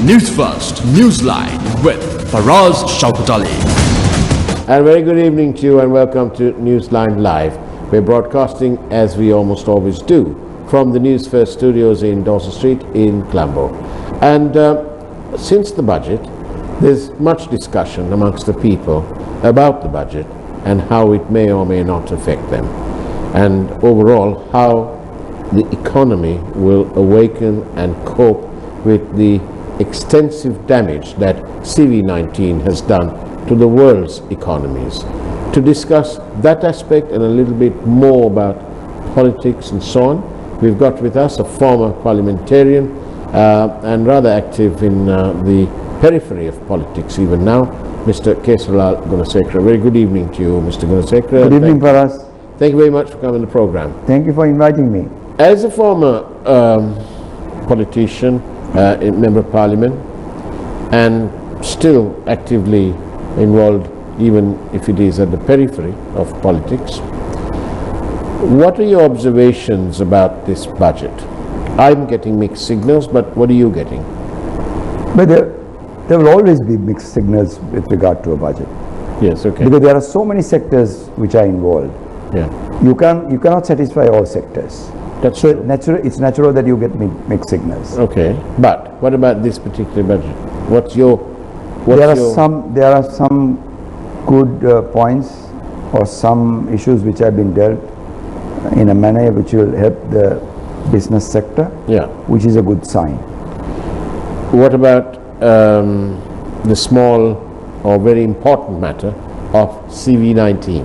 Newsfirst, Newsline with Faraz Shauketaly. And very good evening to you and welcome to Newsline Live. We're broadcasting, as we almost always do, from the Newsfirst studios in Dawson Street in Colombo. And since the budget, there's much discussion amongst the people about the budget and how it may or may not affect them. And overall, how the economy will awaken and cope with the extensive damage that CV-19 has done to the world's economies. To discuss that aspect and a little bit more about politics and so on, we've got with us a former parliamentarian and rather active in the periphery of politics even now, Mr. Kesaralal Gunasekara. Very good evening to you, Mr. Gunasekara. Good evening, Faraz. Thank you very much for coming to the program. Thank you for inviting me. As a former politician, member of parliament, and still actively involved, even if it is at the periphery of politics, what are your observations about this budget? I'm getting mixed signals, but what are you getting? But there will always be mixed signals with regard to a budget. Yes, okay. Because there are so many sectors which are involved. Yeah. You cannot satisfy all sectors. That's so true. It's natural that you get mixed signals. Okay, but what about this particular budget? There are some good points or some issues which have been dealt in a manner which will help the business sector, Yeah. which is a good sign. What about the small or very important matter of CV-19?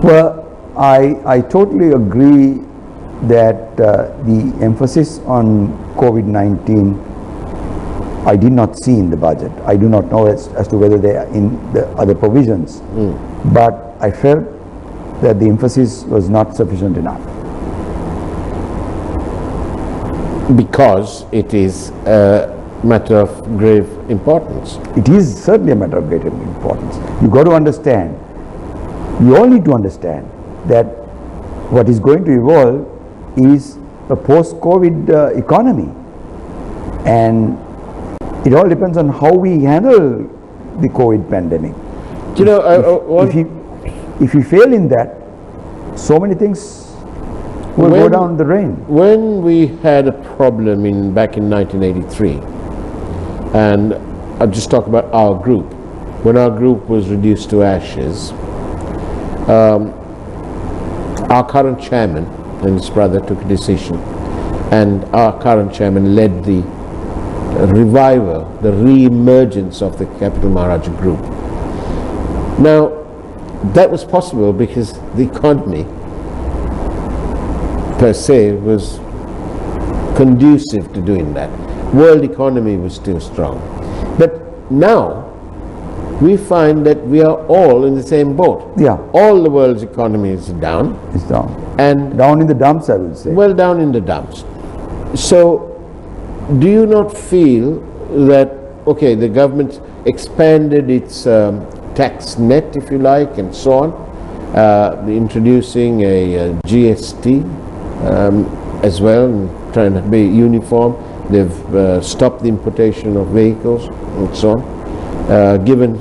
Well, I totally agree that the emphasis on COVID-19 I did not see in the budget. I do not know as to whether they are in the other provisions, but I felt that the emphasis was not sufficient enough. Because it is a matter of grave importance. It is certainly a matter of great importance. You got to understand, we all need to understand that what is going to evolve is a post-COVID economy, and it all depends on how we handle the COVID pandemic. You know, if we fail in that, so many things will go down the drain. When we had a problem back in 1983, and I'll just talk about our group, when our group was reduced to ashes, our current chairman and his brother took a decision, and our current chairman led the revival, the re-emergence of the Capital Maharaja group. Now, that was possible because the economy per se was conducive to doing that. World economy was still strong. But now, we find that we are all in the same boat. Yeah. All the world's economy is down. It's down. And down in the dumps, I will say. Well, down in the dumps. So, do you not feel that, okay, the government expanded its tax net, if you like, and so on, introducing a GST as well, and trying to be uniform. They've stopped the importation of vehicles and so on, given,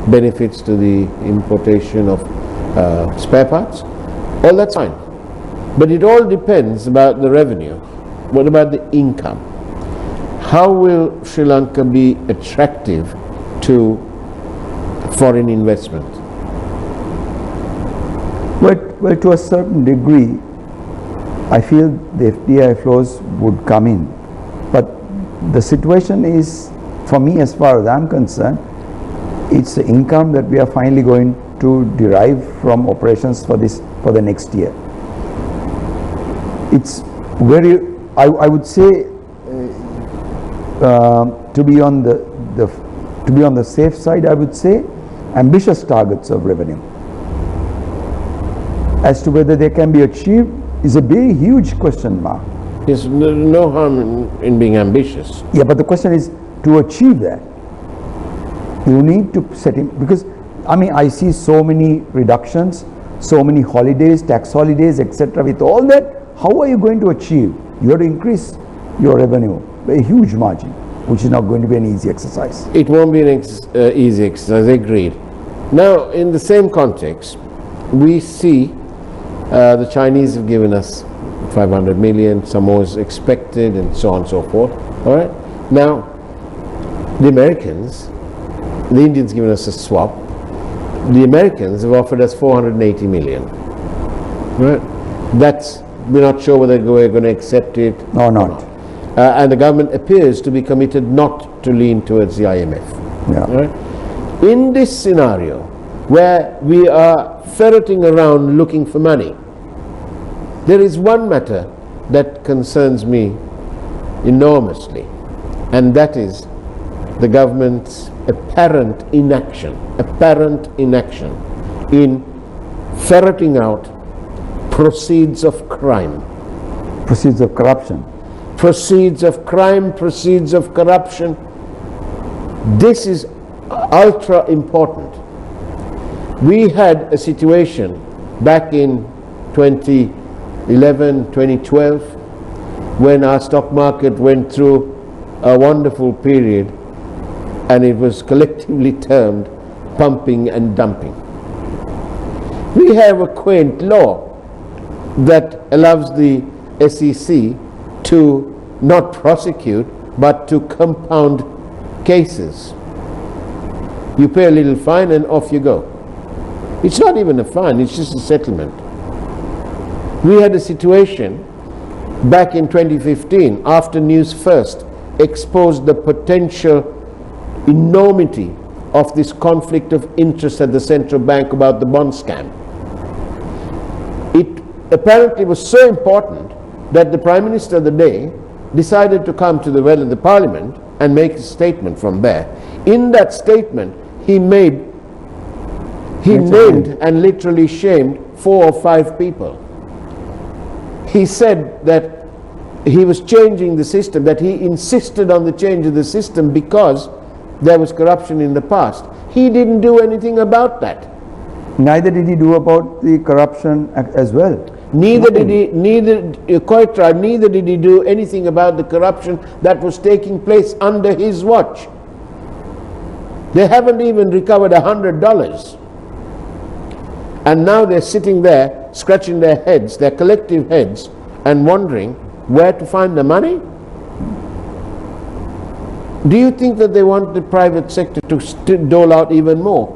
benefits to the importation of spare parts. All that's fine. But it all depends about the revenue. What about the income? How will Sri Lanka be attractive to foreign investment? Well, to a certain degree, I feel the FDI flows would come in. But the situation is, for me, as far as I'm concerned, it's the income that we are finally going to derive from operations for the next year. It's very, I would say, to be on the safe side, I would say ambitious targets of revenue. As to whether they can be achieved is a very huge question mark. There's no harm in being ambitious. Yeah, but the question is, to achieve that, you need to set in, because I see so many reductions, so many holidays, tax holidays, etc. With all that, how are you going to achieve? You have to increase your revenue. a huge margin, which is not going to be an easy exercise. It won't be an easy exercise, agreed. Now, in the same context, we see the Chinese have given us 500 million, some more is expected, and so on and so forth. All right. Now, the Americans, the Indians given us a swap. The Americans have offered us 480 million. Right. We're not sure whether we're going to accept it or not. And the government appears to be committed not to lean towards the IMF. Yeah. Right? In this scenario, where we are ferreting around looking for money, there is one matter that concerns me enormously, and that is the government's apparent inaction in ferreting out proceeds of crime. Proceeds of corruption. Proceeds of crime, proceeds of corruption. This is ultra important. We had a situation back in 2011, 2012, when our stock market went through a wonderful period, and it was collectively termed pumping and dumping. We have a quaint law that allows the SEC to not prosecute but to compound cases. You pay a little fine and off you go. It's not even a fine, it's just a settlement. We had a situation back in 2015 after Newsfirst exposed the potential enormity of this conflict of interest at the central bank about the bond scam. It apparently was so important that the Prime Minister of the day decided to come to the Parliament and make a statement from there. In that statement, he named and literally shamed 4 or 5 people. He said that he was changing the system, that he insisted on the change of the system because there was corruption in the past. He didn't do anything about that. Neither did he do about the corruption as well. Neither did he do anything about the corruption that was taking place under his watch. They haven't even recovered $100. And now they're sitting there, scratching their heads, their collective heads, and wondering where to find the money? Do you think that they want the private sector to dole out even more?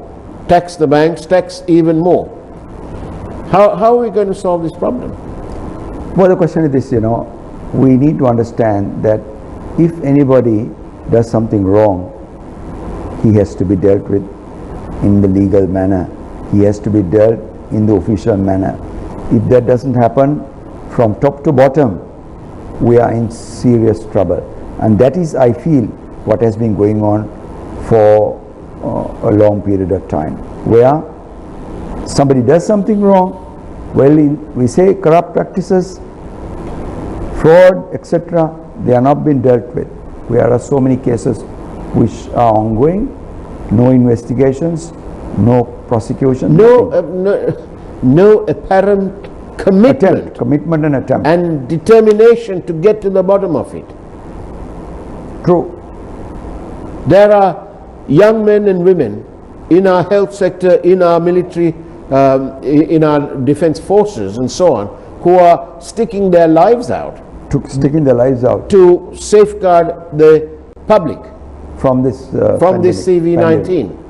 Tax the banks, tax even more? How are we going to solve this problem? Well, the question is this, we need to understand that if anybody does something wrong, he has to be dealt with in the legal manner. He has to be dealt in the official manner. If that doesn't happen, from top to bottom, we are in serious trouble. And that is, I feel, what has been going on for a long period of time, where somebody does something wrong, we say corrupt practices, fraud, etc., they are not being dealt with. There are so many cases which are ongoing, no investigations, no prosecution, no apparent commitment and attempt, and determination to get to the bottom of it. True. There are young men and women in our health sector, in our military, in our defense forces and so on, who are sticking their lives out to safeguard the public from this CV-19.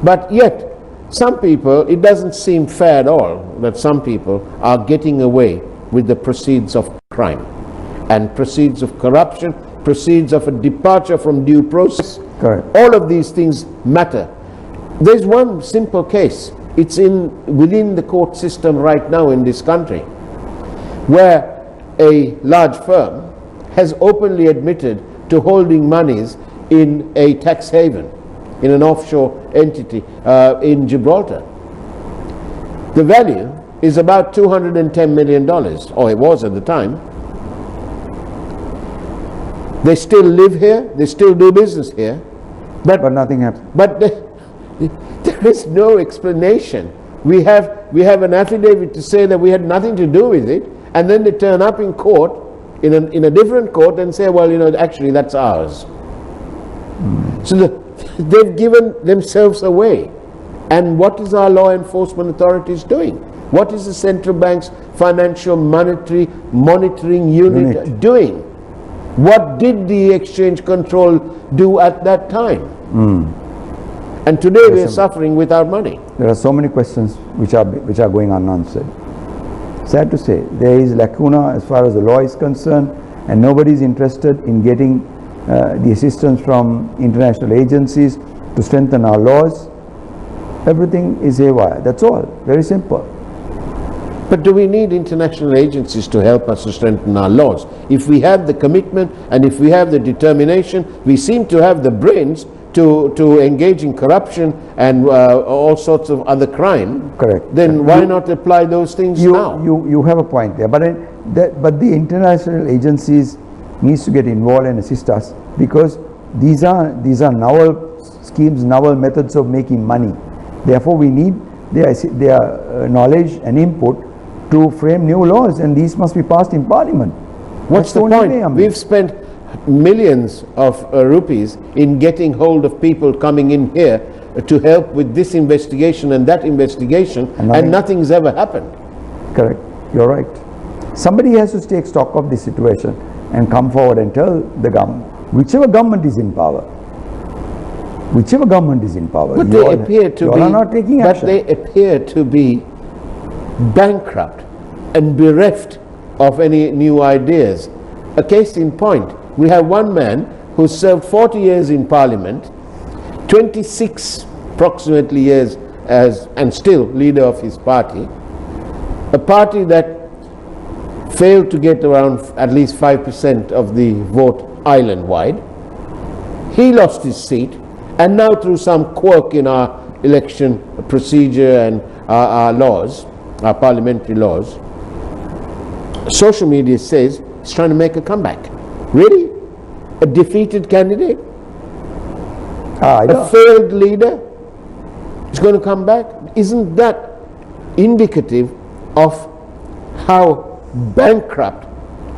But yet, some people, it doesn't seem fair at all that some people are getting away with the proceeds of crime and proceeds of corruption, proceeds of a departure from due process. Correct. All of these things matter. There's one simple case. It's within the court system right now in this country, where a large firm has openly admitted to holding monies in a tax haven, in an offshore entity in Gibraltar. The value is about $210 million, or it was at the time. They still live here, they still do business here, but nothing happened. But there is no explanation. We have an affidavit to say that we had nothing to do with it, and then they turn up in court in a different court and say, well, actually that's ours. So they've given themselves away. And what is our law enforcement authorities doing? What is the central bank's financial monetary monitoring unit doing? What did the exchange control do at that time? And today we are suffering without money. There are so many questions which are going unanswered. Sad to say, there is lacuna as far as the law is concerned, and nobody is interested in getting the assistance from international agencies to strengthen our laws. Everything is haywire. That's all. Very simple. But do we need international agencies to help us to strengthen our laws? If we have the commitment and if we have the determination, we seem to have the brains to engage in corruption and all sorts of other crime. Correct. Then why not apply those things now? You have a point there, but the international agencies needs to get involved and assist us, because these are novel schemes, novel methods of making money. Therefore, we need their knowledge and input to frame new laws, and these must be passed in Parliament. What's the point? We've spent millions of rupees in getting hold of people coming in here to help with this investigation and that investigation, and nothing's ever happened. Correct. You're right. Somebody has to take stock of this situation and come forward and tell the government, whichever government is in power. Whichever government is in power. But they appear to be, are not taking action. But they appear to be bankrupt and bereft of any new ideas. A case in point, we have one man who served 40 years in Parliament, 26 approximately years and still leader of his party, a party that failed to get around at least 5% of the vote island-wide. He lost his seat, and now through some quirk in our election procedure and our laws, our parliamentary laws, social media says he's trying to make a comeback. Really? A defeated candidate? A failed leader is going to come back? Isn't that indicative of how bankrupt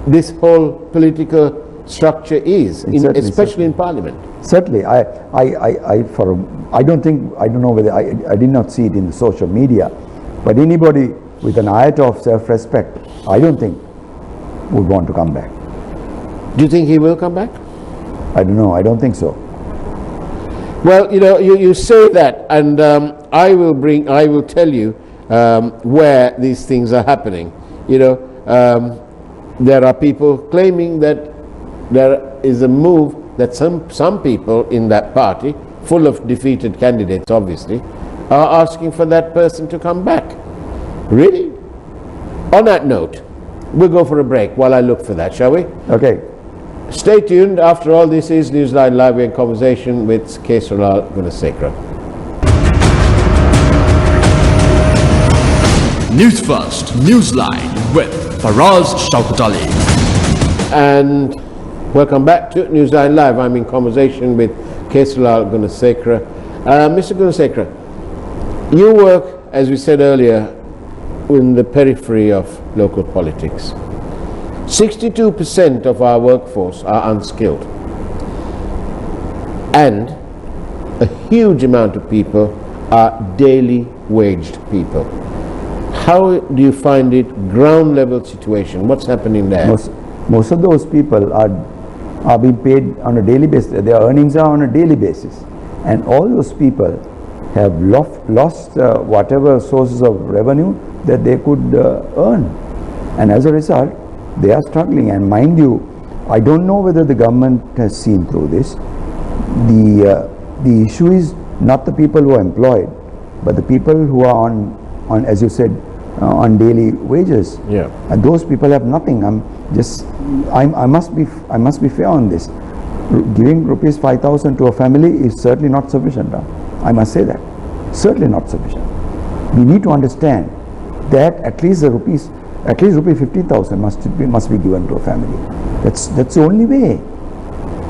this whole political structure is, especially in Parliament? Certainly, I don't know whether I did not see it in the social media, but anybody with an iota of self-respect, I don't think would want to come back. Do you think he will come back? I don't know. I don't think so. Well, you say that, and I will tell you where these things are happening. There are people claiming that there is a move that some people in that party, full of defeated candidates obviously, are asking for that person to come back. Really? On that note, we'll go for a break while I look for that, shall we? Okay. Stay tuned. After all, this is Newsline Live. We're in conversation with Kesaralal Gunasekara. Newsfirst, Newsline with Faraz Shauketaly. And welcome back to Newsline Live. I'm in conversation with Kesaralal Gunasekara. Mr. Gunasekara, you work, as we said earlier, in the periphery of local politics. 62% of our workforce are unskilled, and a huge amount of people are daily waged people. How do you find it, ground level situation? What's happening there? Most of those people are being paid on a daily basis. Their earnings are on a daily basis, and all those people have lost whatever sources of revenue that they could earn, and as a result they are struggling. And mind you, I don't know whether the government has seen through this. The issue is not the people who are employed, but the people who are on as you said, on daily wages. Yeah. And those people have nothing. I must be fair on this. Giving rupees 5,000 to a family is certainly not sufficient. I must say that. Certainly not sufficient. We need to understand that at least rupee 50,000 must be given to a family. That's the only way.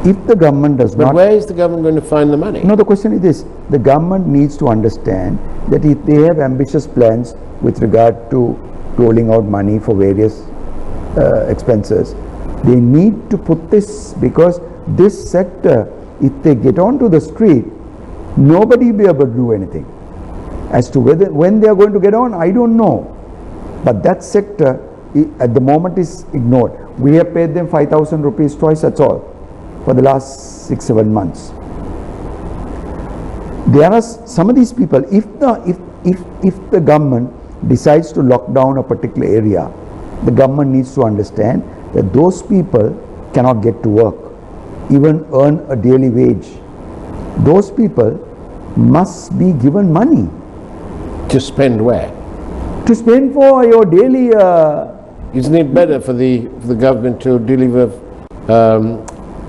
If the government does not... But where is the government going to find the money? No, the question is this. The government needs to understand that if they have ambitious plans with regard to rolling out money for various expenses, They need to put this, because this sector, if they get onto the street, nobody will be able to do anything. As to when they are going to get on, I don't know. But that sector at the moment is ignored. We have paid them 5,000 rupees twice, that's all, for the last 6-7 months. There are some of these people, if the government decides to lock down a particular area, the government needs to understand that those people cannot get to work, even earn a daily wage. Those people must be given money. To spend where? To spend for your daily... Isn't it better for the government to deliver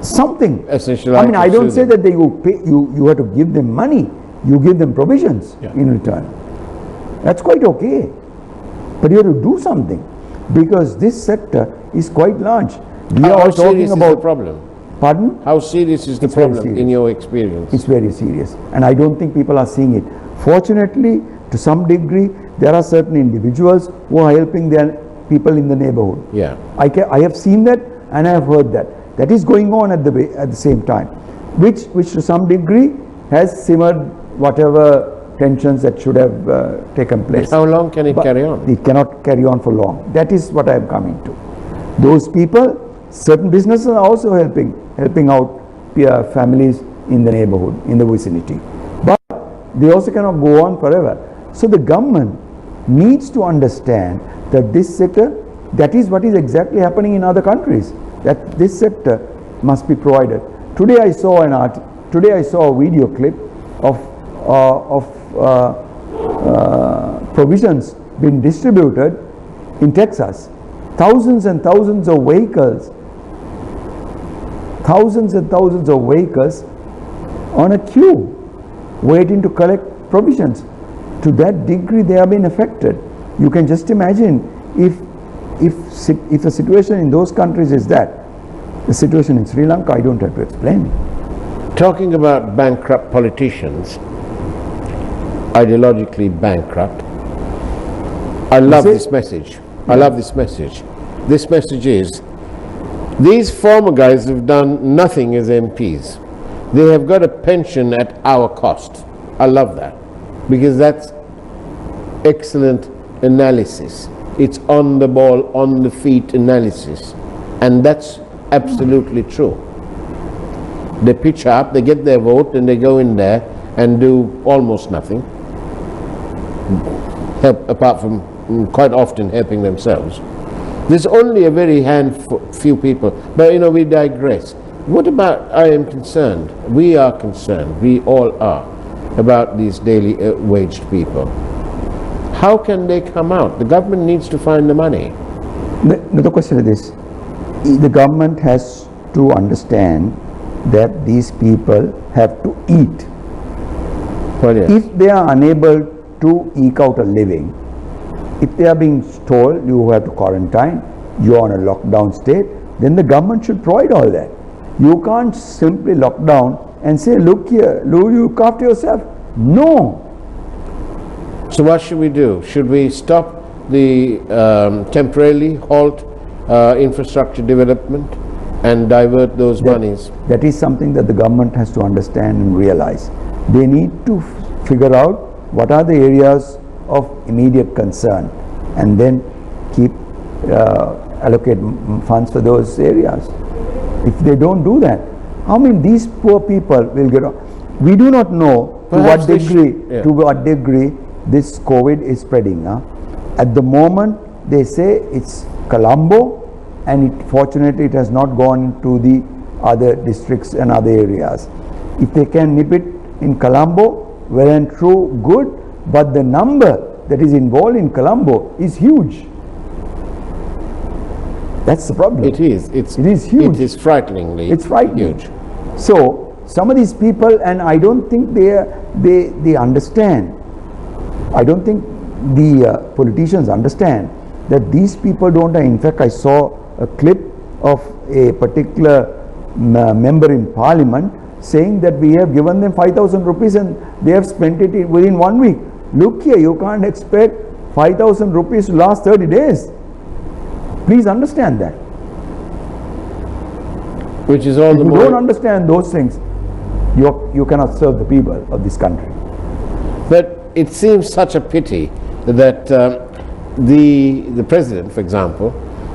something? Essential I mean, I don't say them. that you have to give them money. You give them provisions in return. That's quite okay. But you have to do something, because this sector is quite large. We are How talking serious about is the problem? Pardon? How serious is the It's very problem serious. in your experience? It's very serious, and I don't think people are seeing it. Fortunately, to some degree, there are certain individuals who are helping their people in the neighborhood. Yeah. I have seen that, and I have heard that. That is going on at the same time, which to some degree has simmered whatever tensions that should have taken place. But how long can it But carry on? It cannot carry on for long. That is what I am coming to. Those people, certain businesses are also helping out families in the neighborhood, in the vicinity. But they also cannot go on forever. So the government needs to understand that this sector, that is what is exactly happening in other countries, that this sector must be provided. Today I saw a video clip of provisions being distributed in Texas. Thousands and thousands of vehicles on a queue waiting to collect provisions. To that degree they have been affected. You can just imagine if the situation in those countries is that, the situation in Sri Lanka, I don't have to explain. Talking about bankrupt politicians, ideologically bankrupt, I love this message. I love this message. This message is, these former guys have done nothing as MPs. They have got a pension at our cost. I love that, because that's excellent analysis. It's on the ball, on the feet analysis, and that's absolutely true. They pitch up, they get their vote, and they go in there and do almost nothing, apart from quite often helping themselves. There's only a very few people, but we digress. What about, I am concerned, we are concerned, we all are, about these daily waged people. How can they come out? The government needs to find the money. The question is this: the government has to understand that these people have to eat. Well, yes. If they are unable to eke out a living, if they are being told you have to quarantine, you are on a lockdown state, then the government should provide all that. You can't simply lock down and say, look here, look after yourself. No. So what should we do? Should we stop the temporarily halt infrastructure development and divert those monies? That is something that the government has to understand and realize. They need to figure out what are the areas of immediate concern, and then keep allocate funds for those areas. If they don't do that, how many these poor people will get on? We do not know to what degree this COVID is spreading. At the moment they say it's Colombo, and fortunately it has not gone into the other districts and other areas. If they can nip it in Colombo, well and true, good, but the number that is involved in Colombo is huge. That's the problem. It is. It is huge. It is frighteningly huge. So some of these people, and I don't think they understand. I don't think the politicians understand that these people don't. In fact, I saw a clip of a particular member in Parliament saying that we have given them 5,000 rupees and they have spent it within 1 week. Look here, you can't expect 5,000 rupees to last 30 days. Please understand that. Which is all If the you more... don't understand those things, you cannot serve the people of this country. But it seems such a pity that the president, for example,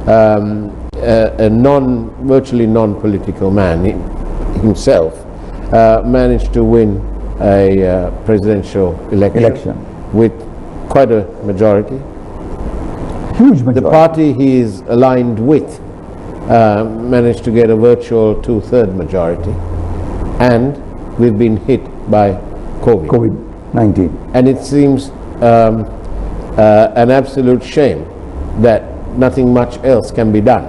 a virtually non-political man himself, managed to win a presidential election with quite a majority. Huge majority. The party he is aligned with managed to get a virtual 2/3 majority, and we've been hit by COVID-19. And it seems an absolute shame that nothing much else can be done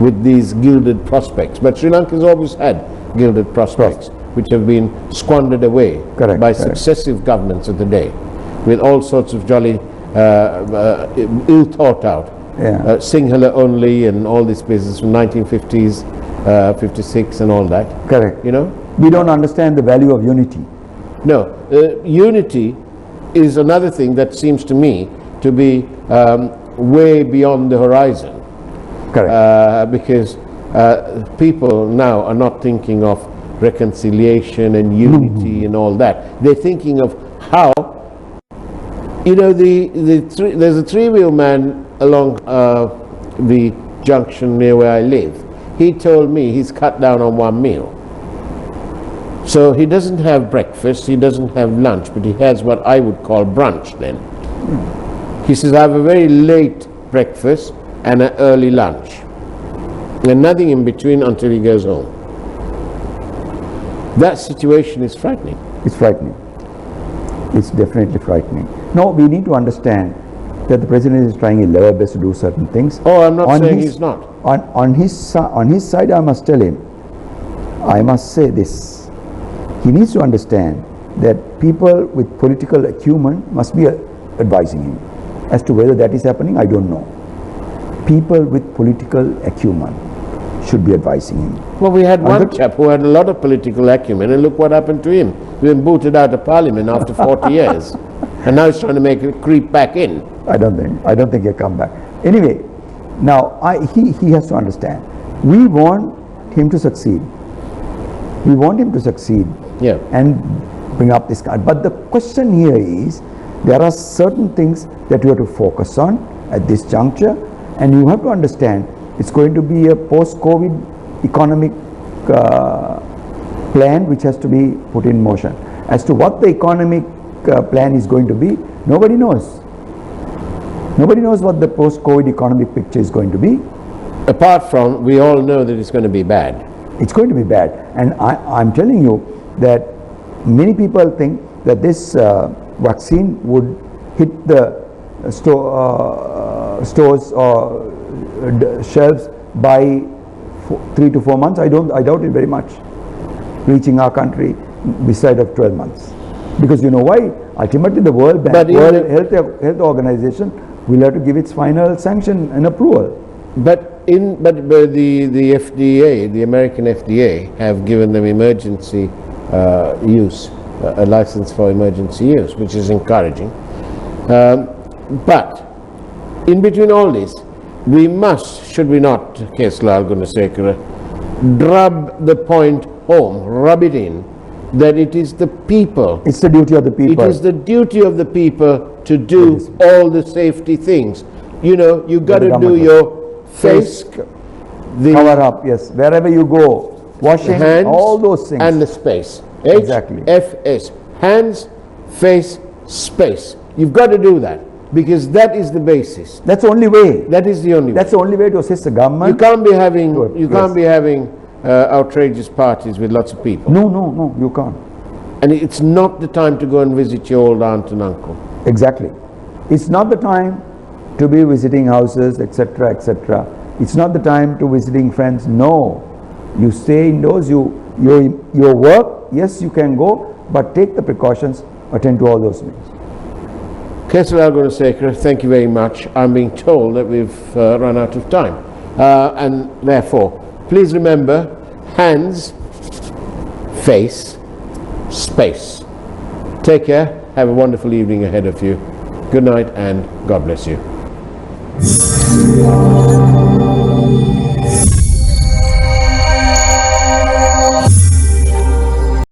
with these gilded prospects. But Sri Lanka has always had gilded prospects, which have been squandered away by successive governments of the day, with all sorts of jolly ill thought out Sinhala only and all this business from 1950s, 56 and all that. Correct. You know? We don't understand the value of unity. No. Unity is another thing that seems to me to be way beyond the horizon. Correct. Because people now are not thinking of reconciliation and unity and all that. They're thinking of how, you know, there's a three-wheel man along the junction near where I live. He told me he's cut down on one meal. So he doesn't have breakfast, he doesn't have lunch, but he has what I would call brunch then. He says, I have a very late breakfast and an early lunch, and nothing in between until he goes home. That situation is frightening. It's frightening. It's definitely frightening. No, we need to understand that the president is trying his level best to do certain things. Oh, I'm not saying he's not. On his side, I must tell him, I must say this. He needs to understand that people with political acumen must be advising him. As to whether that is happening, I don't know. People with political acumen should be advising him. Well, we had one chap who had a lot of political acumen, and look what happened to him. We've been booted out of parliament after 40 years. And now he's trying to make it creep back in. I don't think he'll come back. Anyway, now he has to understand. We want him to succeed. We want him to succeed and bring up this country. But the question here is, there are certain things that you have to focus on at this juncture, and you have to understand it's going to be a post-COVID economic plan which has to be put in motion. As to what the economic plan is going to be, nobody knows. Nobody knows what the post-COVID economic picture is going to be. Apart from, we all know that it's going to be bad. It's going to be bad. And I'm telling you that many people think that this vaccine would hit the stores or shelves by 3 to 4 months. I doubt it very much, reaching our country beside of 12 months. Because you know why? Ultimately the World Bank, World Health Organization will have to give its final sanction and approval. But the FDA, the American FDA, have given them emergency use, a license for emergency use, which is encouraging. But in between all this, we must, should we not, Kesaralal Gunasekara, rub the point home, rub it in, that it is the people. It's the duty of the people. It is the duty of the people to do all the safety things. You know, you got to do your face cover up, yes, wherever you go, washing, hands, all those things, and the space. Exactly. HFS, hands, face, space. You've got to do that, because that is the basis. That's the only way. That is the only way. That's the only way to assist the government. You can't be having can't be having outrageous parties with lots of people. No, you can't. And it's not the time to go and visit your old aunt and uncle. Exactly. It's not the time to be visiting houses, etc., etc. It's not the time to visiting friends. No, you stay indoors. Your work, yes, you can go, but take the precautions. Attend to all those things. Kesaralal Gunasekara, thank you very much. I'm being told that we've run out of time, and therefore, please remember: hands, face, space. Take care. Have a wonderful evening ahead of you. Good night and God bless you.